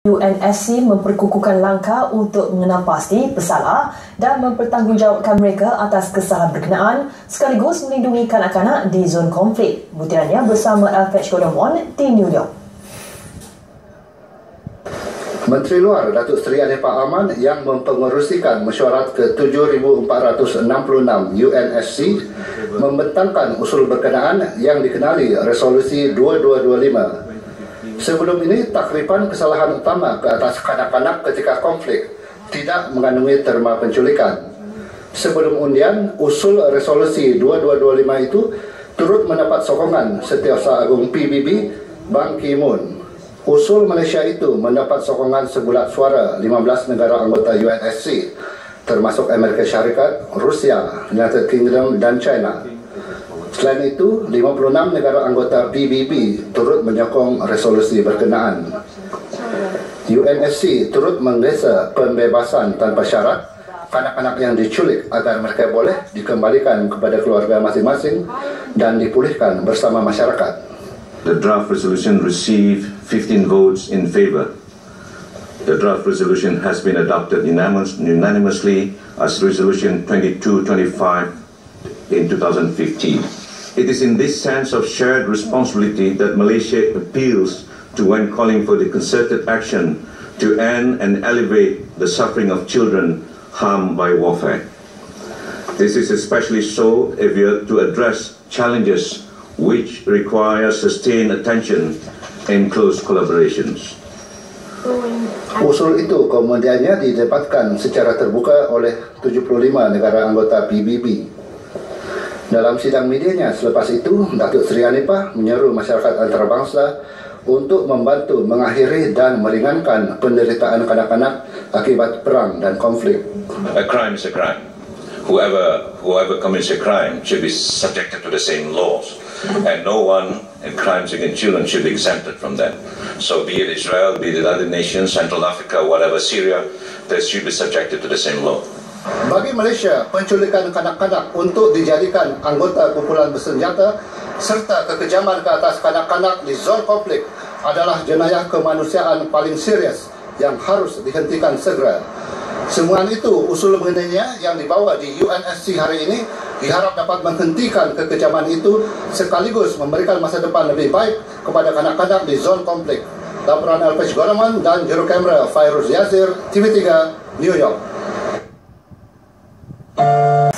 UNSC memperkukuhkan langkah untuk mengenal pasti bersalah dan mempertanggungjawabkan mereka atas kesalahan berkenaan sekaligus melindungi kanak-kanak di zon konflik. Butirannya bersama Alfred Godomon di New York. Menteri Luar Datuk Seri Anifah Aman yang mempengerusikan mesyuarat ke-7466 UNSC membentangkan usul berkenaan yang dikenali Resolusi 2225. Sebelum ini, takriban kesalahan utama ke atas kanak-kanak ketika konflik tidak mengandungi terma penculikan. Sebelum undian, usul Resolusi 2225 itu turut mendapat sokongan Setiausaha Agung PBB Ban Ki-moon. Usul Malaysia itu mendapat sokongan sebulat suara 15 negara anggota UNSC, termasuk Amerika Syarikat, Rusia, United Kingdom dan China. Selain itu, 56 negara anggota PBB turut menyokong resolusi berkenaan. UNSC turut menggesa pembebasan tanpa syarat kanak-kanak yang diculik agar mereka boleh dikembalikan kepada keluarga masing-masing dan dipulihkan bersama masyarakat. The draft resolution received 15 votes in favor. The draft resolution has been adopted unanimously as Resolution 2225 in 2015. It is in this sense of shared responsibility that Malaysia appeals to when calling for the concerted action to end and elevate the suffering of children harmed by warfare. This is especially so if we are to address challenges which require sustained attention and close collaborations. Usul itu kemudiannya didebatkan secara terbuka oleh 75 negara anggota PBB. Dalam sidang medianya selepas itu, Datuk Seri Anifah menyeru masyarakat antarabangsa untuk membantu mengakhiri dan meringankan penderitaan kanak-kanak akibat perang dan konflik. A crime is a crime. Whoever commits a crime should be subjected to the same laws, and no one in crimes against children should be exempted from that. So be it Israel, be it other nations, Central Africa, whatever, Syria, they should be subjected to the same law. Bagi Malaysia, penculikan kanak-kanak untuk dijadikan anggota kumpulan bersenjata serta kekejaman ke atas kanak-kanak di zon konflik adalah jenayah kemanusiaan paling serius yang harus dihentikan segera. Semua itu, usul mengenainya yang dibawa di UNSC hari ini diharap dapat menghentikan kekejaman itu sekaligus memberikan masa depan lebih baik kepada kanak-kanak di zon konflik. Laporan Alfred Godomon dan juru kamera Fairuz Yazir, TV3, New York.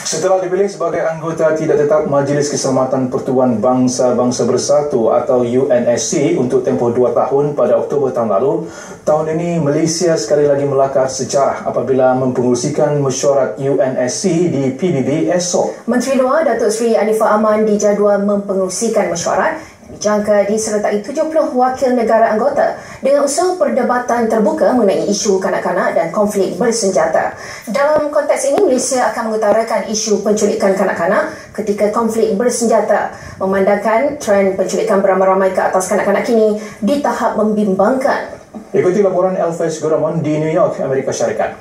Setelah dipilih sebagai anggota tidak tetap Majlis Keselamatan Pertubuhan Bangsa-Bangsa Bersatu atau UNSC untuk tempoh 2 tahun pada Oktober tahun lalu, tahun ini Malaysia sekali lagi melakar sejarah apabila mempengerusikan mesyuarat UNSC di PBB esok. Menteri Luar Datuk Seri Anifah Aman dijadual mempengerusikan mesyuarat dijangka disertai 70 wakil negara anggota dengan usul perdebatan terbuka mengenai isu kanak-kanak dan konflik bersenjata. Dalam konteks ini, Malaysia akan mengutarakan isu penculikan kanak-kanak ketika konflik bersenjata, memandangkan tren penculikan beramai-ramai ke atas kanak-kanak kini di tahap membimbangkan. Ikuti laporan Alfred Godomon di New York, Amerika Syarikat.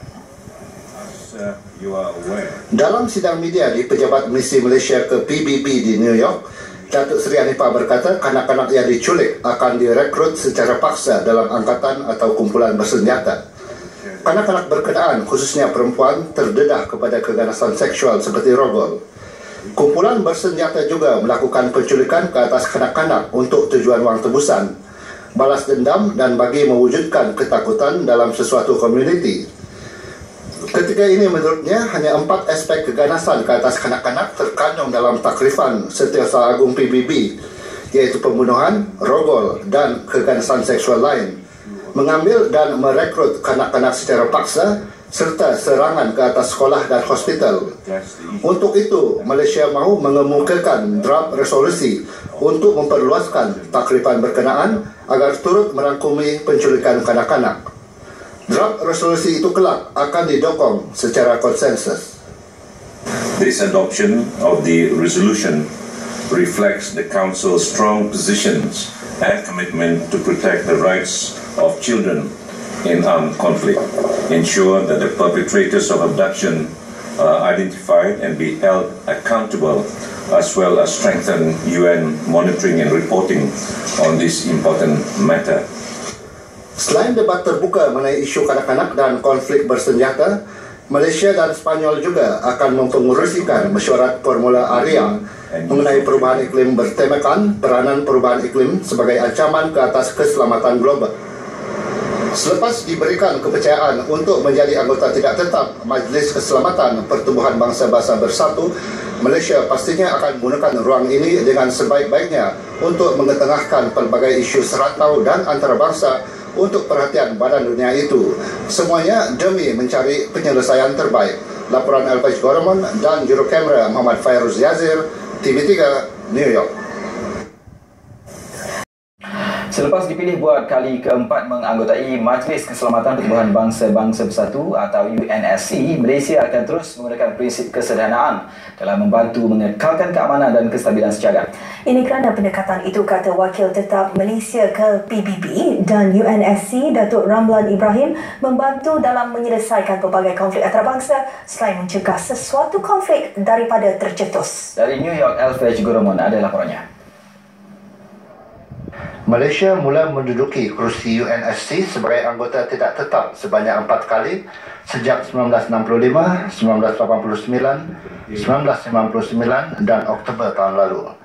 Dalam sidang media di Pejabat Misi Malaysia ke PBB di New York, Datuk Seri Anifah berkata kanak-kanak yang diculik akan direkrut secara paksa dalam angkatan atau kumpulan bersenjata. Kanak-kanak berkenaan, khususnya perempuan, terdedah kepada keganasan seksual seperti rogol. Kumpulan bersenjata juga melakukan penculikan ke atas kanak-kanak untuk tujuan wang tebusan, balas dendam dan bagi mewujudkan ketakutan dalam sesuatu komuniti. Ketika ini menurutnya hanya 4 aspek keganasan ke atas kanak-kanak terkandung dalam takrifan Setiausaha Agung PBB, yaitu pembunuhan, rogol dan keganasan seksual lain, mengambil dan merekrut kanak-kanak secara paksa, serta serangan ke atas sekolah dan hospital. Untuk itu, Malaysia mahu mengemukakan draft resolusi untuk memperluaskan takrifan berkenaan agar turut merangkumi penculikan kanak-kanak. Draft resolusi itu kelak akan didokong secara konsensus. This adoption of the resolution reflects the Council's strong positions and commitment to protect the rights of children in armed conflict, ensure that the perpetrators of abduction are identified and be held accountable, as well as strengthen UN monitoring and reporting on this important matter. Selain debat terbuka mengenai isu kanak-kanak dan konflik bersenjata, Malaysia dan Spanyol juga akan mempengerusikan mesyuarat Formula ARIA mengenai perubahan iklim bertemakan peranan perubahan iklim sebagai ancaman ke atas keselamatan global. Selepas diberikan kepercayaan untuk menjadi anggota tidak tetap Majlis Keselamatan Pertubuhan Bangsa-Bangsa Bersatu, Malaysia pastinya akan menggunakan ruang ini dengan sebaik-baiknya untuk mengetengahkan pelbagai isu serantau dan antarabangsa untuk perhatian badan dunia itu. Semuanya demi mencari penyelesaian terbaik. Laporan Alfaj Goromon dan Jurukamera Muhammad Fairuz Yazir, TV3, New York. Selepas dipilih buat kali keempat menganggotai Majlis Keselamatan Pertubuhan Bangsa-Bangsa Bersatu atau UNSC, Malaysia akan terus menggunakan prinsip kesederhanaan dalam membantu mengekalkan keamanan dan kestabilan sejagat. Ini kerana pendekatan itu, kata Wakil Tetap Malaysia ke PBB dan UNSC, Datuk Ramlan Ibrahim, membantu dalam menyelesaikan pelbagai konflik antarabangsa selain mencegah sesuatu konflik daripada tercetus. Dari New York, Alfaj Goromon ada laporannya. Malaysia mula menduduki kerusi UNSC sebagai anggota tidak tetap sebanyak 4 kali sejak 1965, 1989, 1999 dan Oktober tahun lalu.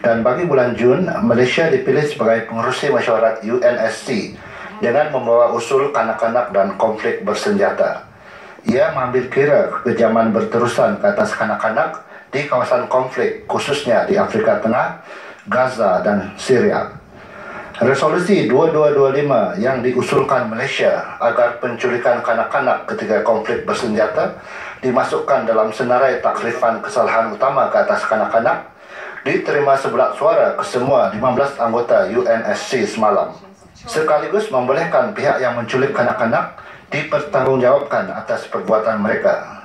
Dan bagi bulan Jun, Malaysia dipilih sebagai pengerusi mesyuarat UNSC dengan membawa usul kanak-kanak dan konflik bersenjata. Ia mengambil kira kekejaman berterusan ke atas kanak-kanak di kawasan konflik, khususnya di Afrika Tengah, Gaza dan Syria. Resolusi 2225 yang diusulkan Malaysia agar penculikan kanak-kanak ketika konflik bersenjata dimasukkan dalam senarai takrifan kesalahan utama ke atas kanak-kanak diterima sebelat suara kesemua 15 anggota UNSC semalam, sekaligus membolehkan pihak yang menculik kanak-kanak dipertanggungjawabkan atas perbuatan mereka.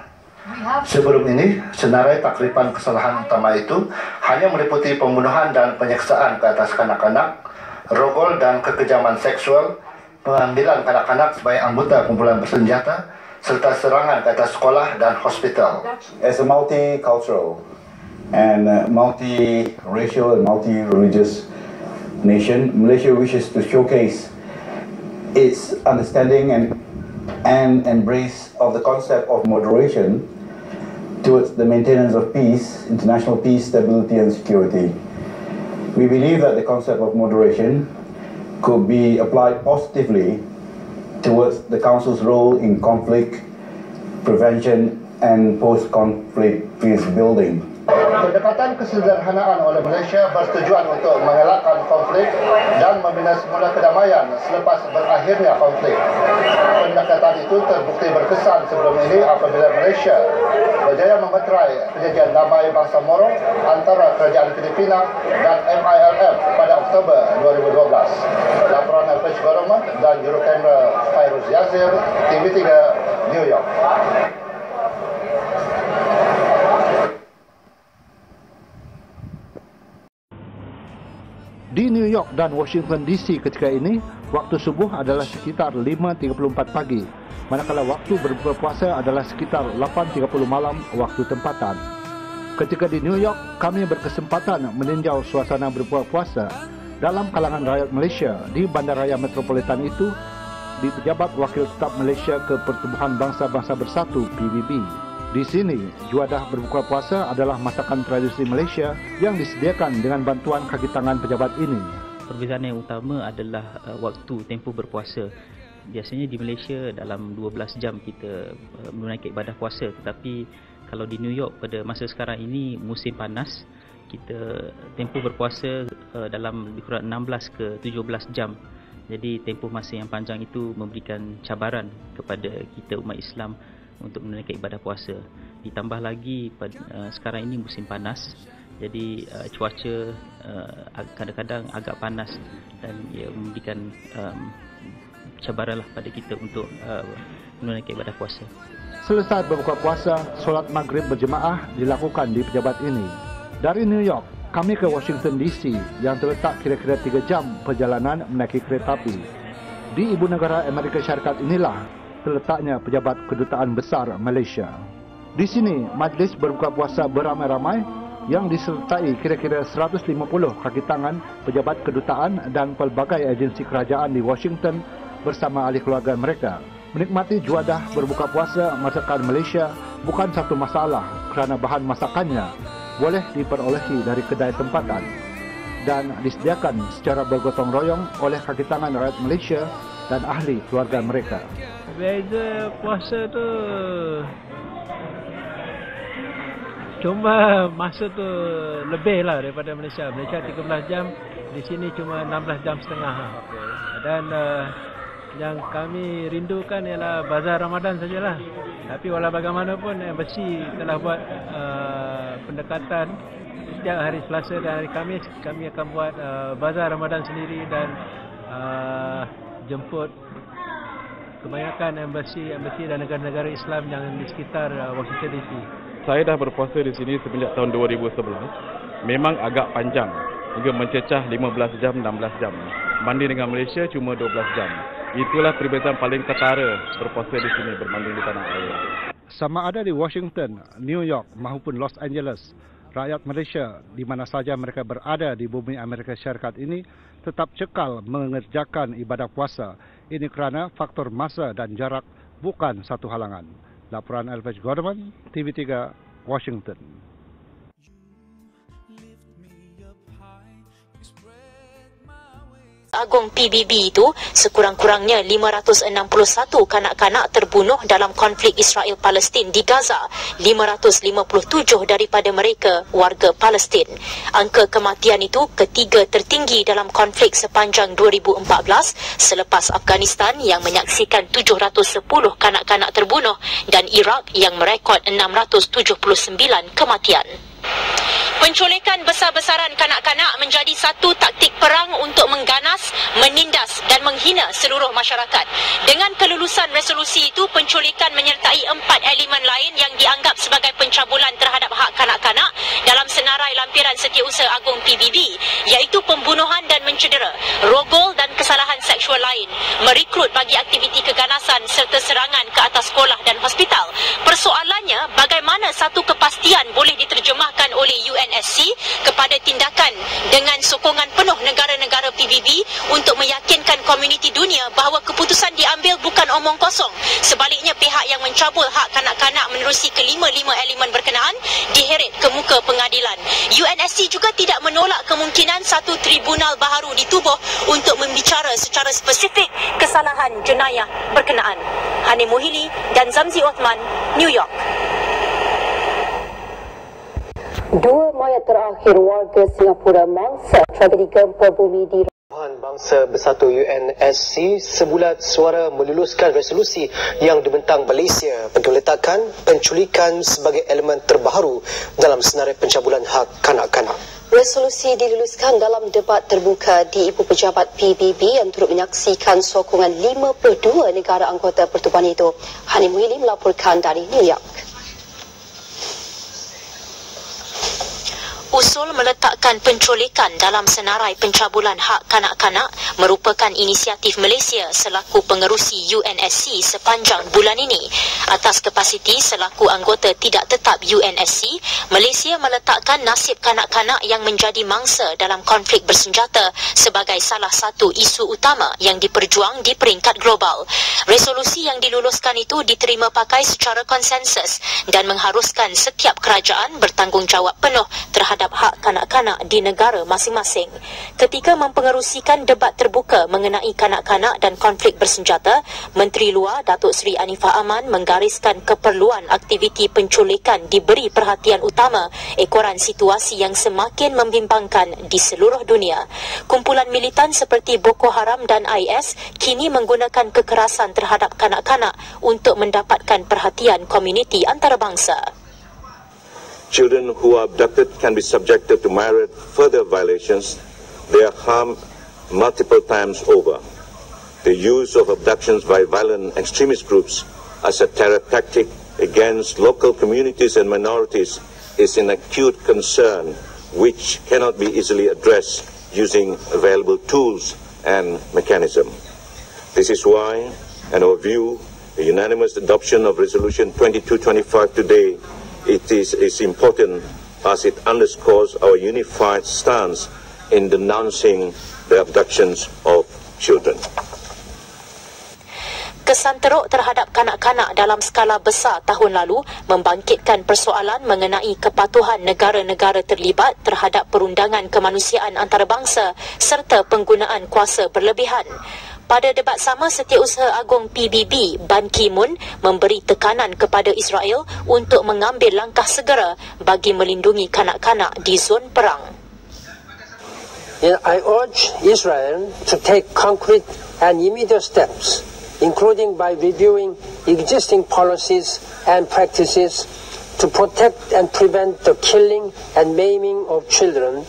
Sebelum ini, senarai takrifan kesalahan utama itu hanya meliputi pembunuhan dan penyiksaan ke atas kanak-kanak, rogol dan kekejaman seksual, pengambilan kanak-kanak sebagai anggota kumpulan bersenjata, serta serangan ke atas sekolah dan hospital. As a multicultural and multi-racial and multi-religious nation, Malaysia wishes to showcase its understanding and embrace of the concept of moderation towards the maintenance of peace, international peace, stability and security. We believe that the concept of moderation could be applied positively towards the Council's role in conflict prevention and post-conflict peace building. Pendekatan kesederhanaan oleh Malaysia bertujuan untuk mengelakkan konflik dan membina semula kedamaian selepas berakhirnya konflik. Pendekatan itu terbukti berkesan sebelum ini apabila Malaysia berjaya memeterai perjanjian damai Bangsa Moro antara Kerajaan Filipina dan MILF pada Oktober 2012. Laporan Alfaj Goromon dan Jurukamera Fairuz Yazir, TV3, New York. Di New York dan Washington DC ketika ini, waktu subuh adalah sekitar 5.34 pagi, manakala waktu berbuka puasa adalah sekitar 8.30 malam waktu tempatan. Ketika di New York, kami berkesempatan meninjau suasana berbuka puasa dalam kalangan rakyat Malaysia di Bandaraya Metropolitan itu di Pejabat Wakil Tetap Malaysia ke Pertubuhan Bangsa-Bangsa Bersatu PBB. Di sini, juadah berbuka puasa adalah masakan tradisi Malaysia yang disediakan dengan bantuan kaki tangan pejabat ini. Perbezaan yang utama adalah waktu tempoh berpuasa. Biasanya di Malaysia dalam 12 jam kita menunaikan ibadah puasa, tetapi kalau di New York pada masa sekarang ini musim panas, kita tempoh berpuasa dalam lebih kurang 16 ke 17 jam. Jadi tempoh masa yang panjang itu memberikan cabaran kepada kita umat Islam untuk menunaikan ibadah puasa. Ditambah lagi sekarang ini musim panas, jadi cuaca kadang-kadang agak panas dan ia memberikan cabaranlah pada kita untuk menunaikan ibadah puasa. Selesai berbuka puasa, solat maghrib berjemaah dilakukan di pejabat ini. Dari New York, kami ke Washington DC yang terletak kira-kira 3 jam perjalanan menaiki kereta api. Di ibu negara Amerika Syarikat inilah terletaknya pejabat kedutaan besar Malaysia. Di sini, majlis berbuka puasa beramai-ramai yang disertai kira-kira 150 kaki tangan pejabat kedutaan dan pelbagai agensi kerajaan di Washington, bersama ahli keluarga mereka. Menikmati juadah berbuka puasa masakan Malaysia bukan satu masalah kerana bahan masakannya boleh diperolehi dari kedai tempatan dan disediakan secara bergotong royong oleh kaki tangan rakyat Malaysia dan ahli keluarga mereka. Beza puasa tu cuma masa tu lebih lah daripada Malaysia. Malaysia 13 jam, di sini cuma 16 jam setengah. Dan yang kami rindukan ialah bazar Ramadan sajalah. Tapi walau bagaimanapun embassy telah buat pendekatan. Setiap hari Selasa dan hari Khamis kami akan buat bazar Ramadan sendiri dan jemput kebanyakan embassy dan negara-negara Islam yang di sekitar Washington DC. Saya dah berpuasa di sini semenjak tahun 2011. Memang agak panjang, hingga mencecah 15 jam, 16 jam. Banding dengan Malaysia cuma 12 jam. Itulah perbezaan paling ketara berpuasa di sini berbanding di tanah air. Sama ada di Washington, New York maupun Los Angeles, rakyat Malaysia di mana saja mereka berada di bumi Amerika Syarikat ini tetap cekal mengerjakan ibadah puasa. Ini kerana faktor masa dan jarak bukan satu halangan. Laporan Elvej Gorman, TV3, Washington. Agung PBB itu, sekurang-kurangnya 561 kanak-kanak terbunuh dalam konflik Israel-Palestin di Gaza. 557 daripada mereka warga Palestin. Angka kematian itu ketiga tertinggi dalam konflik sepanjang 2014 selepas Afghanistan yang menyaksikan 710 kanak-kanak terbunuh dan Iraq yang merekod 679 kematian. Penculikan besar-besaran kanak-kanak menjadi satu taktik perang untuk mengganas, menindas dan menghina seluruh masyarakat. Dengan kelulusan resolusi itu, penculikan menyertai 4 elemen lain yang dianggap sebagai pencabulan terhadap hak kanak-kanak dalam senarai lampiran Setiausaha Agung PBB, iaitu pembunuhan dan mencedera, rogol dan kesalahan seksual lain, merekrut bagi aktiviti keganasan serta serangan ke atas sekolah dan hospital. Persoalannya, bagaimana satu kepastian boleh diterjemahkan oleh UNSC kepada tindakan dengan sokongan penuh negara-negara PBB untuk meyakinkan komuniti dunia bahawa keputusan diambil bukan omong kosong. Sebaliknya, pihak yang mencabul hak kanak-kanak menerusi kelima-lima elemen berkenaan diheret ke muka pengadilan. UNSC juga tidak menolak kemungkinan satu tribunal baharu ditubuh untuk membicara secara spesifik kesalahan jenayah berkenaan. Hanim Mohili dan Zamzi Othman, New York. Dua mayat terakhir warga Singapura mangsa tragedi gempa bumi di Pertubuhan Bangsa Bersatu UNSC sebulat suara meluluskan resolusi yang dibentang Malaysia bagi meletakkan penculikan sebagai elemen terbaru dalam senarai pencabulan hak kanak-kanak. Resolusi diluluskan dalam debat terbuka di Ibu Pejabat PBB yang turut menyaksikan sokongan 52 negara anggota pertubuhan itu. Hanim Mohili melaporkan dari New York. Usul meletakkan penculikan dalam senarai pencabulan hak kanak-kanak merupakan inisiatif Malaysia selaku pengerusi UNSC sepanjang bulan ini. Atas kapasiti selaku anggota tidak tetap UNSC, Malaysia meletakkan nasib kanak-kanak yang menjadi mangsa dalam konflik bersenjata sebagai salah satu isu utama yang diperjuang di peringkat global. Resolusi yang diluluskan itu diterima pakai secara konsensus dan mengharuskan setiap kerajaan bertanggungjawab penuh terhadap hak kanak-kanak di negara masing-masing. Ketika mempengerusikan debat terbuka mengenai kanak-kanak dan konflik bersenjata, Menteri Luar Datuk Seri Anifah Aman menggariskan keperluan aktiviti penculikan diberi perhatian utama ekoran situasi yang semakin membimbangkan di seluruh dunia. Kumpulan militan seperti Boko Haram dan IS kini menggunakan kekerasan terhadap kanak-kanak untuk mendapatkan perhatian komuniti antarabangsa. Children who are abducted can be subjected to myriad further violations. They are harmed multiple times over. The use of abductions by violent extremist groups as a terror tactic against local communities and minorities is an acute concern which cannot be easily addressed using available tools and mechanisms. This is why, in our view, the unanimous adoption of Resolution 2225 today is important as it underscores our unified stance in denouncing the abductions of children. Kesan teruk terhadap kanak-kanak dalam skala besar tahun lalu membangkitkan persoalan mengenai kepatuhan negara-negara terlibat terhadap perundangan kemanusiaan antarabangsa serta penggunaan kuasa berlebihan. Pada debat sama, Setiausaha Agung PBB Ban Ki-moon memberi tekanan kepada Israel untuk mengambil langkah segera bagi melindungi kanak-kanak di zon perang. I urge Israel to take concrete and immediate steps, including by reviewing existing policies and practices to protect and prevent the killing and maiming of children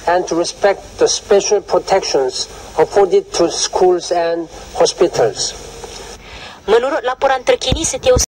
and to respect the special protections afforded to schools and hospitals. Menurut laporan terkini, Setiausaha